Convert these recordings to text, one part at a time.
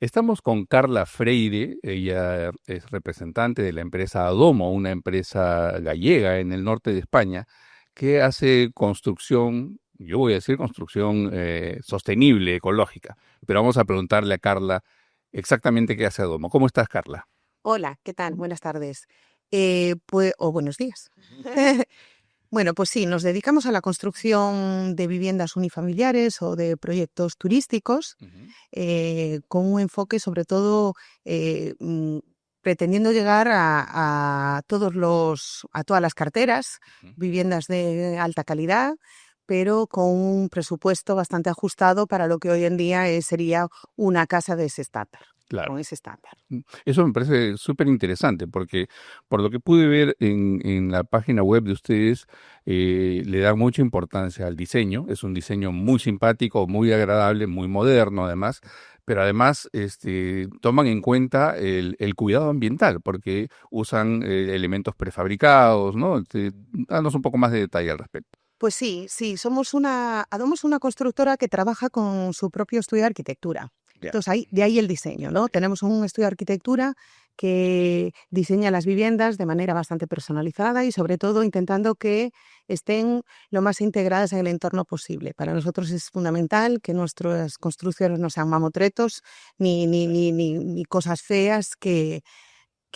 Estamos con Carla Freire, ella es representante de la empresa Adomo, una empresa gallega en el norte de España, que hace construcción, yo voy a decir construcción sostenible, ecológica. Pero vamos a preguntarle a Carla exactamente qué hace Adomo. ¿Cómo estás, Carla? Hola, ¿qué tal? Buenas tardes. O buenos días. Bueno, pues sí, nos dedicamos a la construcción de viviendas unifamiliares o de proyectos turísticos, Ujú, con un enfoque sobre todo eh, mm, pretendiendo llegar a todas las carteras, ujú. viviendas de alta calidad, pero con un presupuesto bastante ajustado para lo que hoy en día sería una casa de ese estándar, Claro. con ese estándar. Eso me parece súper interesante porque por lo que pude ver en la página web de ustedes, le dan mucha importancia al diseño. Es un diseño muy simpático, muy agradable, muy moderno además, pero además toman en cuenta el cuidado ambiental porque usan elementos prefabricados, ¿no? Danos un poco más de detalle al respecto. Pues sí, sí, Adomo es una constructora que trabaja con su propio estudio de arquitectura. Ya. Entonces, de ahí el diseño, ¿no? Tenemos un estudio de arquitectura que diseña las viviendas de manera bastante personalizada y sobre todo intentando que estén lo más integradas en el entorno posible. Para nosotros es fundamental que nuestras construcciones no sean mamotretos ni cosas feas que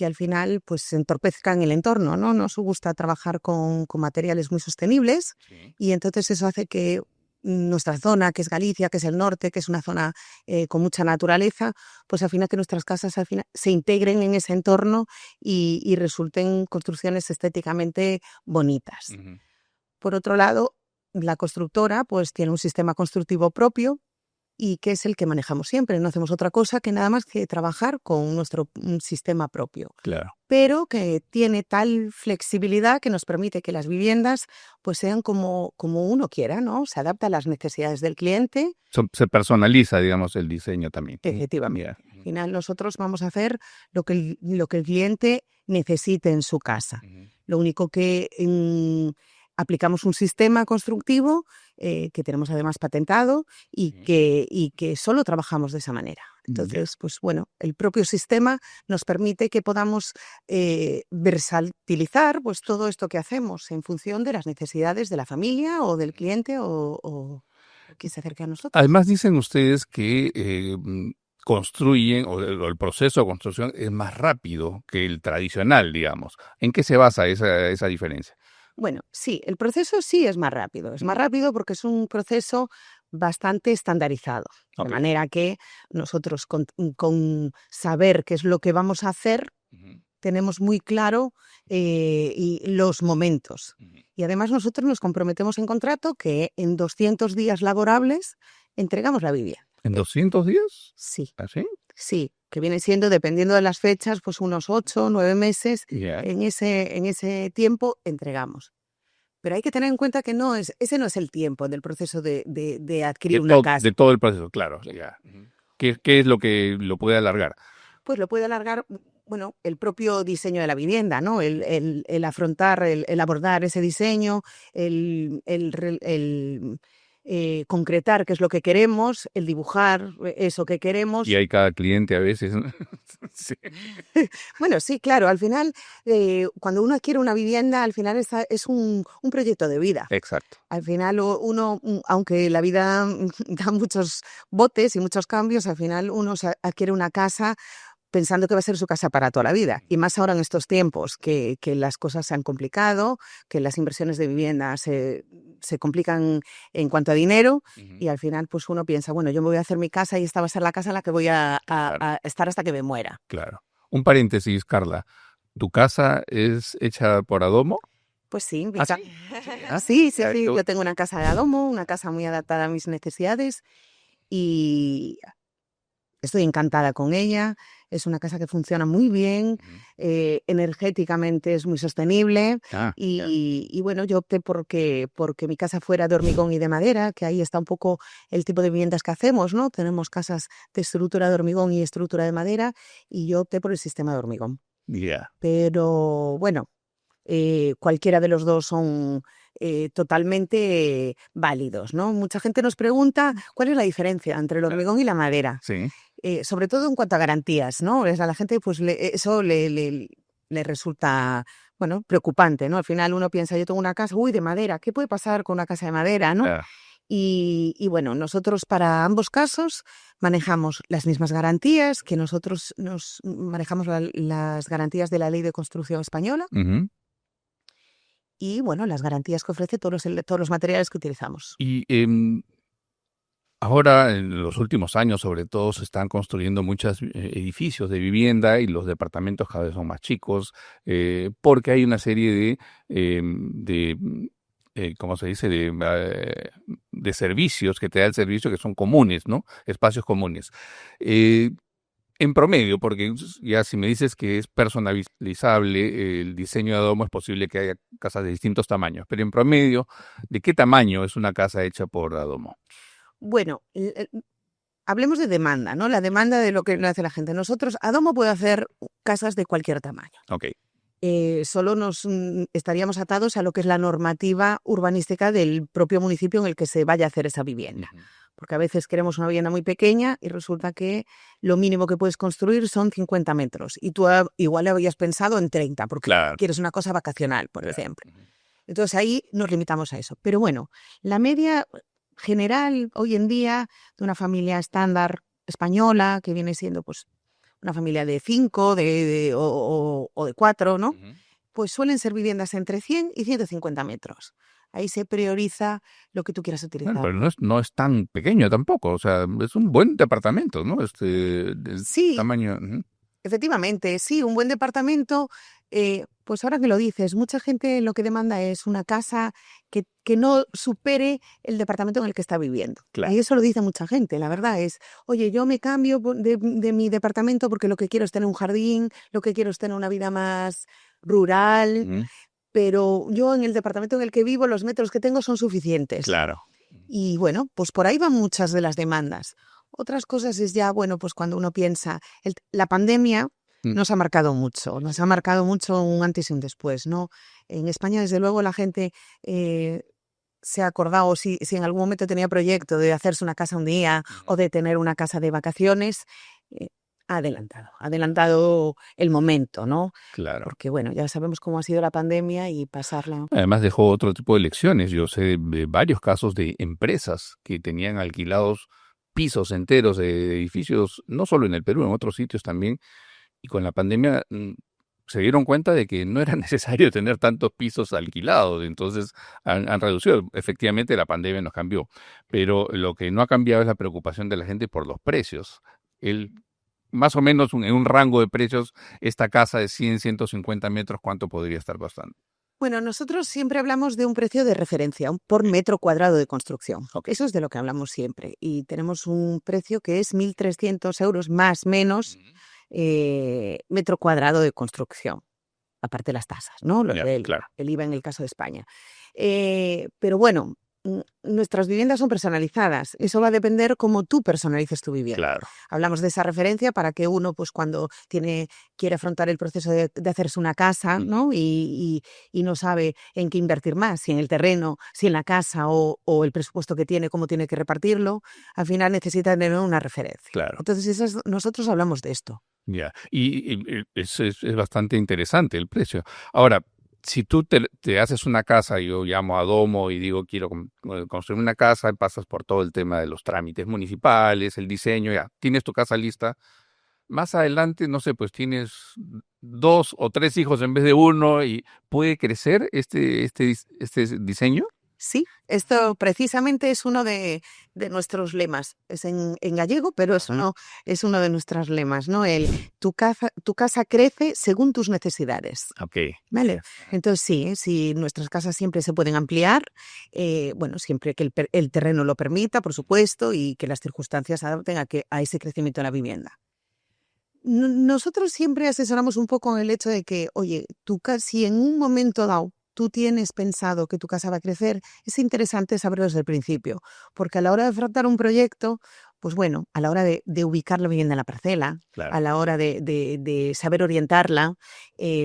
al final pues entorpezcan el entorno, ¿no? Nos gusta trabajar con materiales muy sostenibles Sí. y entonces eso hace que nuestra zona, que es Galicia, que es el norte, que es una zona con mucha naturaleza, pues al final que nuestras casas al final se integren en ese entorno y resulten construcciones estéticamente bonitas. Ujú. Por otro lado, la constructora pues tiene un sistema constructivo propio y que es el que manejamos siempre. No hacemos otra cosa que nada más que trabajar con nuestro sistema propio, Claro. pero que tiene tal flexibilidad que nos permite que las viviendas pues sean como uno quiera, ¿no? Se adapta a las necesidades del cliente, Se personaliza, digamos, el diseño también. efectivamente. Ya. Al final nosotros vamos a hacer lo que el cliente necesite en su casa. Ujú. Lo único que aplicamos un sistema constructivo que tenemos además patentado y Sí. que solo trabajamos de esa manera. Ya. Entonces, pues bueno, el propio sistema nos permite que podamos versatilizar pues todo esto que hacemos en función de las necesidades de la familia o del cliente o que se acerque a nosotros. Además dicen ustedes que construyen, o el proceso de construcción es más rápido que el tradicional, digamos. ¿En qué se basa esa diferencia? Bueno, sí, el proceso sí es más rápido. Es más Ujú. rápido porque es un proceso bastante estandarizado. De Ok. manera que nosotros con saber qué es lo que vamos a hacer, Ujú, tenemos muy claro y los momentos. ujú. Y además nosotros nos comprometemos en contrato que en 200 días laborables entregamos la vivienda. ¿En 200 días? Sí, ¿Así? sí, que viene siendo, dependiendo de las fechas, pues unos 8 9 meses. Ya. En ese tiempo entregamos. Pero hay que tener en cuenta que ese no es el tiempo del proceso de adquirir una De casa. todo el proceso, claro. Ya. Ujú. ¿Qué es lo que lo puede alargar? Pues lo puede alargar, bueno, el propio diseño de la vivienda, ¿no? El afrontar, el abordar ese diseño, el concretar qué es lo que queremos, el dibujar eso que Y queremos. hay cada cliente a veces, ¿no? Sí. Bueno, sí, claro, al final, cuando uno adquiere una vivienda, al final es un proyecto de vida. Exacto. Al final uno, aunque la vida da muchos botes y muchos cambios, al final uno adquiere una casa pensando que va a ser su casa para toda la vida. Y más ahora en estos tiempos que las cosas se han complicado, que las inversiones de vivienda se complican en cuanto a dinero Ujú. y al final pues uno piensa, bueno, yo me voy a hacer mi casa y esta va a ser la casa en la que voy a, a- Claro, a estar hasta que me muera. claro. Un paréntesis, Carla. ¿Tu casa es hecha por Adomo? Pues sí, Ah, sí. Sí, ah, sí, sí, ya, sí, yo tengo una casa de adomo, una casa muy adaptada a mis necesidades y estoy encantada con ella. Es una casa que funciona muy bien, ujú. energéticamente es muy sostenible Ah, ya. y bueno, yo opté porque mi casa fuera de hormigón y de madera, que ahí está un poco el tipo de viviendas que hacemos, ¿no? Tenemos casas de estructura de hormigón y estructura de madera y yo opté por el sistema de hormigón. Ya. Pero bueno, cualquiera de los dos son totalmente válidos, ¿no? Mucha gente nos pregunta cuál es la diferencia entre el hormigón y la madera, Sí. sobre todo en cuanto a garantías, ¿no? A la gente pues eso le resulta, bueno, preocupante, ¿no? Al final uno piensa, yo tengo una casa, uy, de madera, ¿qué puede pasar con una casa de madera, no? Claro. Y bueno, nosotros para ambos casos manejamos las mismas garantías, que nosotros nos manejamos las garantías de la Ley de Construcción Española Ujú. y bueno, las garantías que ofrece todos los materiales que utilizamos. Y ahora, en los últimos años, sobre todo, se están construyendo muchos edificios de vivienda y los departamentos cada vez son más chicos, porque hay una serie ¿cómo se dice?, de servicios que te da el servicio que son comunes, ¿no? Espacios comunes. Eh, en promedio, porque ya si me dices que es personalizable, el diseño de Adomo es posible que haya casas de distintos tamaños, pero en promedio, ¿de qué tamaño es una casa hecha por Adomo? Bueno, hablemos de demanda, ¿no? La demanda de lo que hace la gente. Nosotros, Adomo puede hacer casas de cualquier tamaño. Ok. Solo nos estaríamos atados a lo que es la normativa urbanística del propio municipio en el que se vaya a hacer esa vivienda. Ujú. Porque a veces queremos una vivienda muy pequeña y resulta que lo mínimo que puedes construir son 50 metros. Y tú igual habías pensado en 30, porque Claro. quieres una cosa vacacional, por Claro. ejemplo. Ujú. Entonces ahí nos limitamos a eso. Pero bueno, la media general hoy en día de una familia estándar española, que viene siendo pues una familia de 5 o de 4, ¿no? Ujú. Pues suelen ser viviendas entre 100 y 150 metros. Ahí se prioriza lo que tú quieras Bueno, utilizar. pero no es tan pequeño tampoco, o sea, es un buen departamento, ¿no? Del Sí, tamaño. Ujú. efectivamente, sí, un buen departamento. Pues ahora que lo dices, mucha gente lo que demanda es una casa que no supere el departamento en el que está viviendo. Claro. Y eso lo dice mucha gente, la verdad es, oye, yo me cambio de mi departamento porque lo que quiero es tener un jardín, lo que quiero es tener una vida más rural, Ujú. pero yo en el departamento en el que vivo, los metros que tengo son suficientes. Claro. Y bueno, pues por ahí van muchas de las demandas. Otras cosas es ya, bueno, pues cuando uno piensa, la pandemia Mm. nos ha marcado mucho un antes y un después, ¿no? En España, desde luego, la gente se ha acordado, si en algún momento tenía proyecto de hacerse una casa un día Ujú. o de tener una casa de vacaciones, eh, ha adelantado el momento, ¿no? Claro. Porque bueno, ya sabemos cómo ha sido la pandemia y pasarla. Además dejó otro tipo de lecciones. Yo sé de varios casos de empresas que tenían alquilados pisos enteros de edificios, no solo en el Perú, en otros sitios también, y con la pandemia se dieron cuenta de que no era necesario tener tantos pisos alquilados, entonces han reducido. Efectivamente, la pandemia nos cambió, pero lo que no ha cambiado es la preocupación de la gente por los precios. Más o menos en un rango de precios, esta casa de 100, 150 metros, ¿cuánto podría estar costando? Bueno, nosotros siempre hablamos de un precio de referencia, por metro cuadrado de construcción. Ok. Eso es de lo que hablamos siempre. Y tenemos un precio que es 1.300 euros más menos metro cuadrado de construcción. Aparte de las tasas, ¿no? Ya, claro. El IVA en el caso de España. Pero bueno, nuestras viviendas son personalizadas. Eso va a depender cómo tú personalices tu vivienda. Claro. Hablamos de esa referencia para que uno, pues cuando quiere afrontar el proceso de hacerse una casa, ¿no? Y no sabe en qué invertir más, si en el terreno, si en la casa o el presupuesto que tiene, cómo tiene que repartirlo, al final necesita tener una referencia. Claro. Entonces, nosotros hablamos de esto. Ya, y es bastante interesante el precio. Ahora, si tú te haces una casa, yo llamo a Domo y digo, quiero construir una casa, pasas por todo el tema de los trámites municipales, el diseño, ya, tienes tu casa lista. Más adelante, no sé, pues tienes 2 o 3 hijos en vez de uno y puede crecer este diseño. Sí, esto precisamente es uno de nuestros lemas. Es en gallego, pero es uno de nuestros lemas, ¿no? Tu casa crece según tus necesidades. Ok. ¿Vale? Entonces sí, nuestras casas siempre se pueden ampliar, bueno, siempre que el terreno lo permita, por supuesto, y que las circunstancias se adapten a ese crecimiento de la vivienda. Nosotros siempre asesoramos un poco en el hecho de que, oye, si en un momento dado tú tienes pensado que tu casa va a crecer, es interesante saberlo desde el principio, porque a la hora de afrontar un proyecto, pues bueno, a la hora de ubicar la vivienda en la parcela, Claro. a la hora de saber orientarla,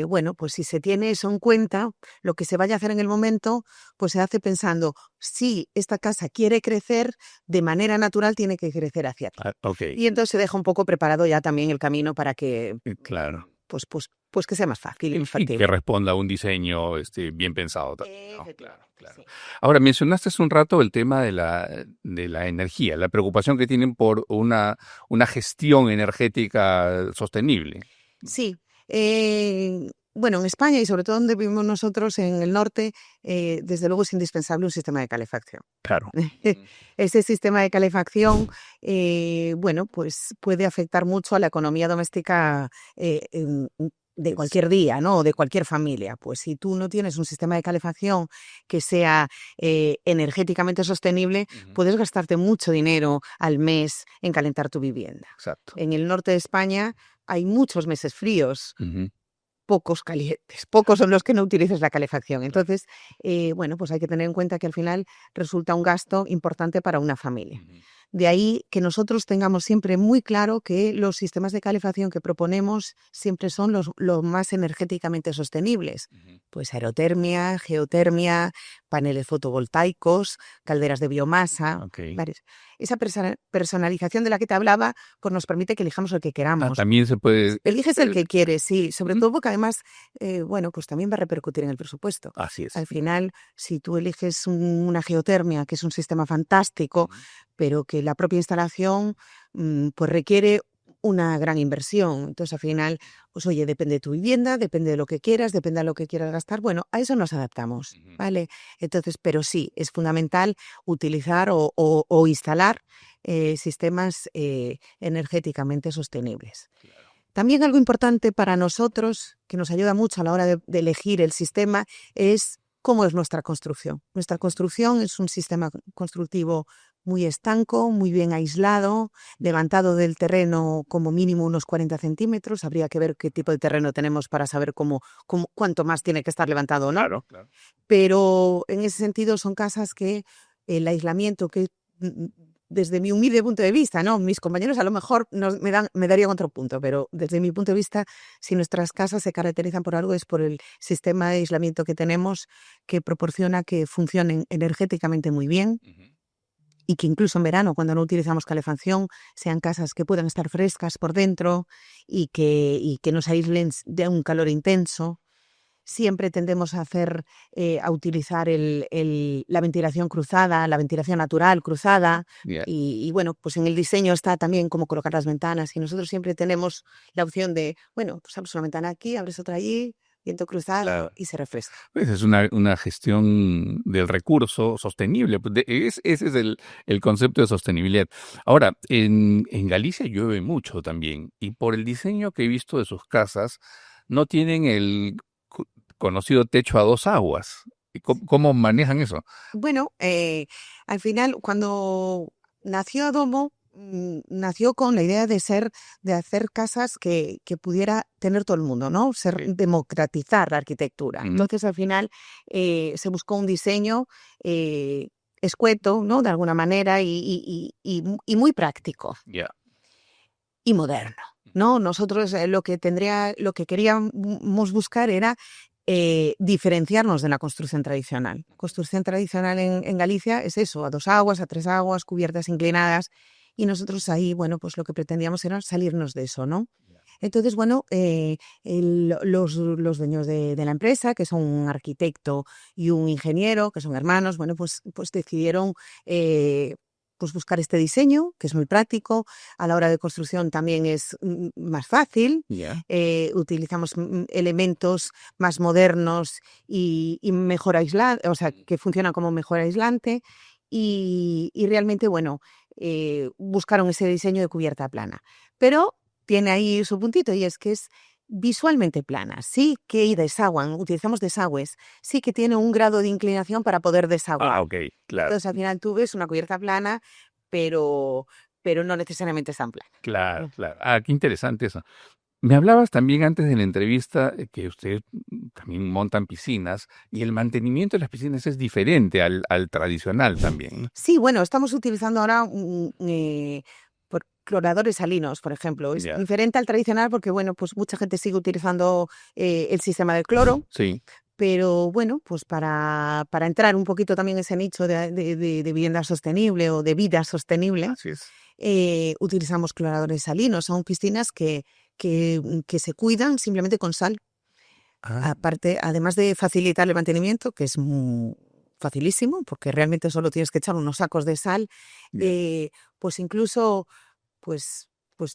bueno, pues si se tiene eso en cuenta, lo que se vaya a hacer en el momento, pues se hace pensando, si esta casa quiere crecer, de manera natural tiene que crecer hacia aquí. Ok, Y entonces se deja un poco preparado ya también el camino para que, claro. pues que sea más fácil y En fin, que factible. responda a un diseño bien pensado también, ¿no? Claro, Efectivamente, claro. sí. Ahora, mencionaste hace un rato el tema de la energía, la preocupación que tienen por una gestión energética sostenible. Sí, bueno, en España y sobre todo donde vivimos nosotros, en el norte, desde luego es indispensable un sistema de calefacción. Claro. Ese sistema de calefacción, bueno, pues puede afectar mucho a la economía doméstica de cualquier día, ¿no? O de cualquier familia. Pues si tú no tienes un sistema de calefacción que sea energéticamente sostenible, puedes gastarte mucho dinero al mes en calentar tu vivienda. Exacto. En el norte de España hay muchos meses fríos, Ujú. pocos calientes, pocos son los que no utilices la calefacción. Entonces, bueno, pues hay que tener en cuenta que al final resulta un gasto importante para una familia. Ujú. De ahí que nosotros tengamos siempre muy claro que los sistemas de calefacción que proponemos siempre son los más energéticamente sostenibles. Ujú. Pues aerotermia, geotermia, paneles fotovoltaicos, calderas de biomasa, Ok. varios. Esa personalización de la que te hablaba, pues nos permite que elijamos el que queramos. También se puede. Eliges el que quieres, sí, sobre Ujú. todo porque además, bueno, pues también va a repercutir en el presupuesto. Así es. Al final, si tú eliges una geotermia, que es un sistema fantástico, Ujú. pero que la propia instalación pues requiere una gran inversión. Entonces, al final, pues oye, depende de tu vivienda, depende de lo que quieras, depende de lo que quieras gastar. Bueno, a eso nos adaptamos, Ujú. ¿vale? Entonces, pero sí, es fundamental utilizar o instalar sistemas energéticamente sostenibles. Claro. También algo importante para nosotros, que nos ayuda mucho a la hora de elegir el sistema, es cómo es nuestra construcción. Nuestra construcción es un sistema constructivo muy estanco, muy bien aislado, levantado del terreno como mínimo unos 40 centímetros. Habría que ver qué tipo de terreno tenemos para saber cuánto más tiene que estar levantado o no. Claro, claro. Pero en ese sentido son casas que el aislamiento que desde mi humilde punto de vista, ¿no? Mis compañeros a lo mejor me darían otro punto, pero desde mi punto de vista, si nuestras casas se caracterizan por algo es por el sistema de aislamiento que tenemos, que proporciona que funcionen energéticamente muy bien Ujú. y que incluso en verano, cuando no utilizamos calefacción, sean casas que puedan estar frescas por dentro y que nos aíslen de un calor intenso. Siempre tendemos a utilizar la ventilación cruzada, la ventilación natural cruzada. Yeah. Y bueno, pues en el diseño está también cómo colocar las ventanas. Y nosotros siempre tenemos la opción de, bueno, pues abres una ventana aquí, abres otra allí, viento cruzado Claro. y se refresca. Pues es una gestión del recurso sostenible. Pues ese es el concepto de sostenibilidad. Ahora, en Galicia llueve mucho también, y por el diseño que he visto de sus casas, no tienen el conocido techo a dos aguas. ¿Y cómo manejan eso? Bueno, al final, cuando nació Adomo, nació con la idea de hacer casas que pudiera tener todo el mundo, ¿no? Democratizar la arquitectura. Ujú. Entonces, al final, se buscó un diseño escueto, ¿no? De alguna manera, y muy práctico Ya. y moderno, ¿no? Nosotros lo que queríamos buscar era diferenciarnos de la construcción tradicional. Construcción tradicional en Galicia es eso, a dos aguas, a tres aguas, cubiertas inclinadas, y nosotros ahí, bueno, pues lo que pretendíamos era salirnos de eso, ¿no? Entonces, bueno, los dueños de la empresa, que son un arquitecto y un ingeniero, que son hermanos, bueno, pues decidieron pues buscar este diseño, que es muy práctico. A la hora de construcción también es más fácil. Ya. Utilizamos elementos más modernos y mejor aislados, o sea, que funcionan como mejor aislante. Y realmente, bueno, buscaron ese diseño de cubierta plana. Pero tiene ahí su puntito, y es que es visualmente plana. Sí que desaguan, utilizamos desagües, sí que tiene un grado de inclinación para poder desaguar. Ok, claro. Entonces, al final tú ves una cubierta plana, pero no necesariamente es tan plana. Claro, claro. Qué interesante eso. Me hablabas también antes de la entrevista que ustedes también montan piscinas, y el mantenimiento de las piscinas es diferente al tradicional también, ¿no? Sí, bueno, estamos utilizando ahora cloradores salinos, por ejemplo. Es Ya. diferente al tradicional porque, bueno, pues mucha gente sigue utilizando el sistema de cloro, Sí. pero bueno, pues para entrar un poquito también en ese nicho de vivienda sostenible o de vida sostenible, Así es. utilizamos cloradores salinos. Son piscinas que se cuidan simplemente con sal. Aparte, además de facilitar el mantenimiento, que es facilísimo, porque realmente solo tienes que echar unos sacos de sal, pues incluso, pues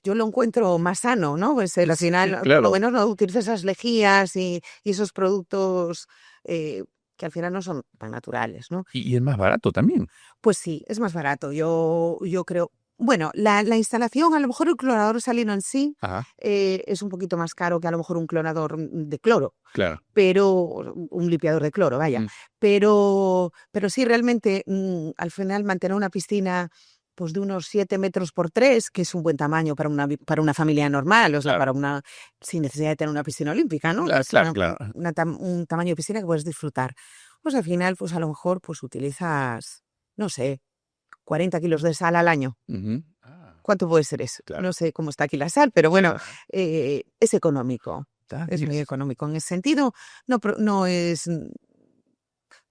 yo lo encuentro más sano, ¿no? Pues al Sí, final, por lo claro. menos no utilizo esas lejías y esos productos que al final no son tan naturales, ¿no? Y es más barato también. Pues sí, es más barato. Yo creo. Bueno, la instalación, a lo mejor el clorador salino en sí Ajá, es un poquito más caro que a lo mejor un clorador de cloro, claro. pero un limpiador de cloro, vaya. Mm. Pero sí, realmente, al final mantener una piscina pues de unos 7 metros por 3, que es un buen tamaño para una familia normal, o sea, Claro. sin necesidad de tener una piscina olímpica, ¿no? Es Claro, claro. un tamaño de piscina que puedes disfrutar. Pues al final, pues a lo mejor pues utilizas, no sé, 40 kilos de sal al año. Ujú. ¿Cuánto puede ser eso? Claro. No sé cómo está aquí la sal, pero bueno, Ajá. es económico. Es muy Yes. económico. En ese sentido,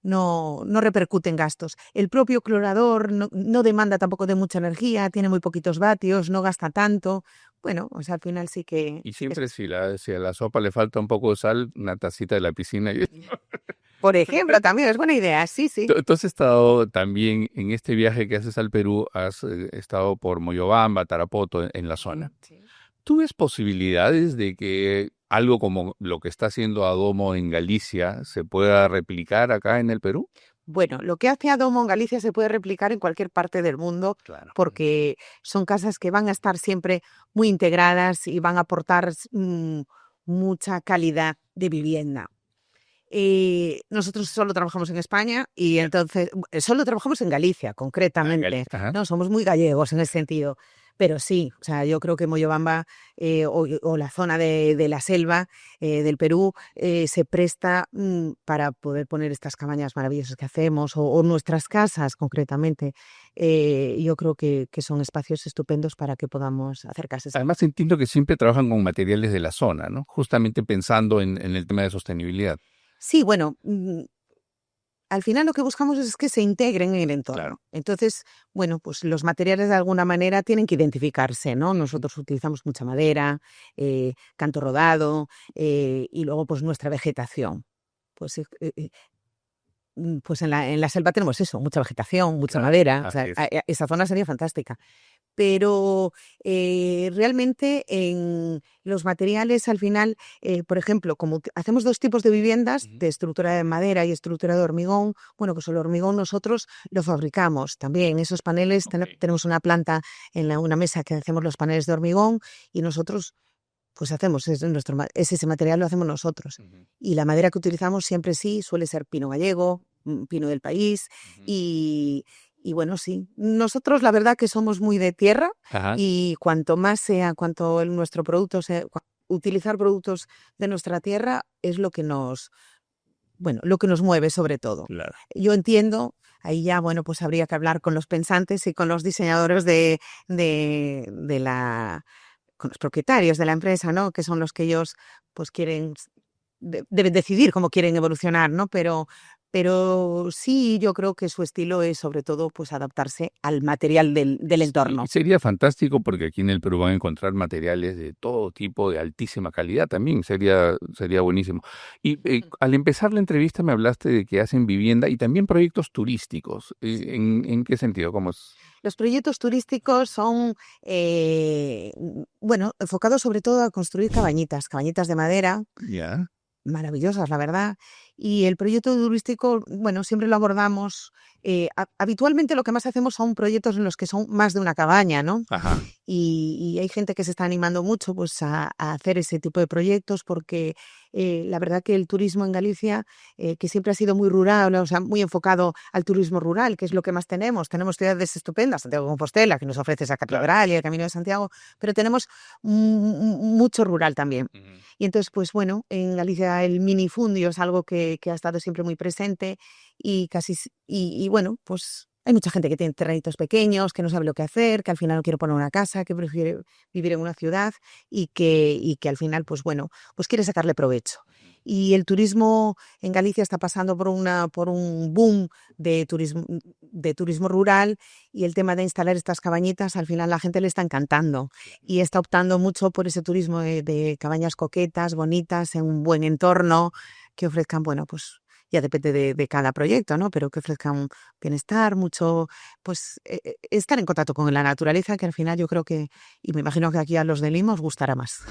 no repercute en gastos. El propio clorador no demanda tampoco de mucha energía, tiene muy poquitos vatios, no gasta tanto. Bueno, o sea, al final sí que Y siempre si a la sopa le falta un poco de sal, una tacita de la piscina. por ejemplo, también es buena idea, sí, sí. Tú has estado también en este viaje que haces al Perú, has estado por Moyobamba, Tarapoto, en la zona. Sí. ¿Tú ves posibilidades de que algo como lo que está haciendo Adomo en Galicia se pueda replicar acá en el Perú? Bueno, lo que hace Adomo en Galicia se puede replicar en cualquier parte del mundo Claro. porque son casas que van a estar siempre muy integradas y van a aportar mucha calidad de vivienda. Nosotros solo trabajamos en España y entonces solo trabajamos en Galicia, concretamente, Ajá. ¿no? Somos muy gallegos en ese sentido. Pero sí, o sea, yo creo que Moyobamba o la zona de la selva del Perú se presta para poder poner estas cabañas maravillosas que hacemos o nuestras casas, concretamente. Yo creo que son espacios estupendos para que podamos hacer casas. Además entiendo que siempre trabajan con materiales de la zona, ¿no? Justamente pensando en el tema de sostenibilidad. Sí, bueno, al final lo que buscamos es que se integren en el entorno. Claro. Entonces, bueno, pues los materiales de alguna manera tienen que identificarse, ¿no? Nosotros utilizamos mucha madera, canto rodado y luego pues nuestra vegetación. Pues, pues en la selva tenemos eso, mucha vegetación, mucha Claro, madera. O así sea, es. esa zona sería fantástica. Pero realmente en los materiales al final, por ejemplo, como hacemos dos tipos de viviendas, Ujú. de estructura de madera y estructura de hormigón, bueno, pues el hormigón nosotros lo fabricamos también. Esos paneles, Ok. tenemos una planta una mesa que hacemos los paneles de hormigón y nosotros pues hacemos ese material lo hacemos nosotros. Ujú, Y la madera que utilizamos siempre sí suele ser pino gallego, pino del país ujú. y bueno, sí. Nosotros la verdad que somos muy de tierra Ajá, y cuanto nuestro producto sea, utilizar productos de nuestra tierra es lo que nos mueve sobre todo. claro. Yo entiendo, ahí ya, bueno, pues habría que hablar con los pensantes y con los diseñadores de la con los propietarios de la empresa, ¿no? Que son los que ellos pues quieren, deben decidir cómo quieren evolucionar, ¿no? Pero sí, yo creo que su estilo es sobre todo pues adaptarse al material del Sí, entorno. sería fantástico porque aquí en el Perú van a encontrar materiales de todo tipo, de altísima calidad también, sería buenísimo. Y al empezar la entrevista me hablaste de que hacen vivienda y también proyectos turísticos. ¿En qué sentido? ¿Cómo es? Los proyectos turísticos son, bueno, enfocados sobre todo a construir cabañitas de madera, Ya. maravillosas, la verdad. Y el proyecto turístico, bueno, siempre lo abordamos. Habitualmente lo que más hacemos son proyectos en los que son más de una cabaña, ¿no? Ajá. Y hay gente que se está animando mucho pues, a hacer ese tipo de proyectos porque la verdad que el turismo en Galicia, que siempre ha sido muy rural, o sea, muy enfocado al turismo rural, que es lo que más tenemos. Tenemos ciudades estupendas, Santiago de Compostela, que nos ofrece esa Claro. catedral y el Camino de Santiago, pero tenemos mucho rural también. Ujú. Y entonces, pues bueno, en Galicia el minifundio es algo que ha estado siempre muy presente y bueno, pues Hay mucha gente que tiene terrenitos pequeños, que no sabe lo que hacer, que al final no quiere poner una casa, que prefiere vivir en una ciudad y que al final, pues bueno, pues quiere sacarle provecho. Y el turismo en Galicia está pasando por un boom de turismo rural, y el tema de instalar estas cabañitas, al final la gente le está encantando y está optando mucho por ese turismo de cabañas coquetas, bonitas, en un buen entorno, que ofrezcan, bueno, pues ya depende de cada proyecto, ¿no? Pero que ofrezcan bienestar, mucho, pues estar en contacto con la naturaleza, que al final yo creo que, y me imagino que aquí a los de Lima os gustará más.